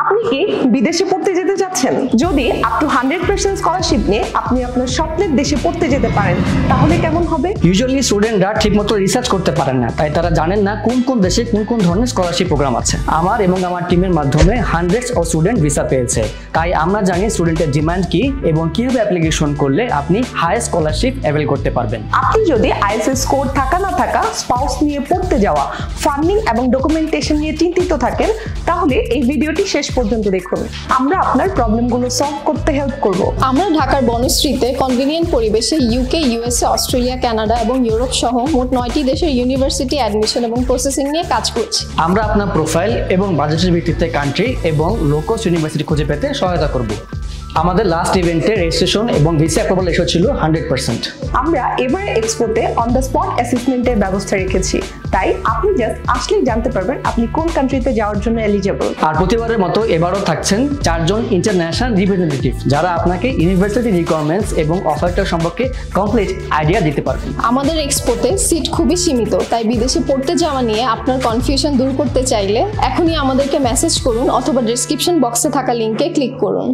আপনি কি বিদেশে পড়তে যেতে চাচ্ছেন? যদি আপ টু 100% স্কলারশিপ নিয়ে আপনি আপনার স্বপ্নের দেশে পড়তে যেতে পারেন, তাহলে কেমন হবে? ইউজুয়ালি স্টুডেন্টরা ঠিকমতো রিসার্চ করতে পারেন না, তাই তারা জানেন না কোন কোন দেশে কোন কোন ধরনের স্কলারশিপ প্রোগ্রাম আছে। আমার এবং আমার টিমের মাধ্যমে হান্ড্রেডস অফ স্টুডেন্ট ভিসা পেয়েছে, তাই আমরা জানি স্টুডেন্টের ডিমান্ড কি এবং কিভাবে অ্যাপ্লিকেশন করলে আপনি হাই স্কলারশিপ অ্যাভেল করতে পারবেন। আপনি যদি আইএলটিএস স্কোর থাকা না থাকা, স্পাউস নিয়ে পড়তে যাওয়া, ফান্ডিং এবং ডকুমেন্টেশন নিয়ে চিন্তিত থাকেন, তাহলে এই ভিডিওটি শেষ পর্যন্ত দেখুন। আমরা আপনার প্রবলেমগুলো সলভ করতে হেল্প করব। আমরা ঢাকার বনশ্রীতে কনভিনিয়েন্ট পরিবেশে ইউকে, ইউএসএ, অস্ট্রেলিয়া, কানাডা এবং ইউরোপ সহ মোট 9টি দেশের ইউনিভার্সিটি অ্যাডমিশন এবং প্রসেসিং নিয়ে কাজ করছি। আমরা আপনার প্রোফাইল এবং বাজেটের ভিত্তিতে কান্ট্রি এবং লোকস ইউনিভার্সিটি খুঁজে পেতে সহায়তা করব। আমাদের লাস্ট ইভেন্টে রেজিস্ট্রেশন এবং ভিসা অ্যাপ্রুভাল রেশিও ছিল 100%। আমরা এবারে এক্সপোতে অন দ্য স্পট অ্যাসেসমেন্টের ব্যবস্থা রেখেছি, তাই আপনি জাস্ট আসলেই জানতে পারবেন আপনি কোন কান্ট্রিতে যাওয়ার জন্য এলিজিবল। আর প্রতিবারের মতো এবারও থাকছেন 4 জন ইন্টারন্যাশনাল রিপ্রেজেন্টেটিভ, যারা আপনাকে ইউনিভার্সিটি রিকোয়ারমেন্টস এবং অফারটা সম্পর্কে কমপ্লিট আইডিয়া দিতে পারবেন। আমাদের এক্সপোতে সিট খুবই সীমিত, তাই বিদেশে পড়তে যাওয়া নিয়ে আপনার কনফিউশন দূর করতে চাইলে এখনই আমাদেরকে মেসেজ করুন অথবা ডেসক্রিপশন বক্সে থাকা লিংকে ক্লিক করুন।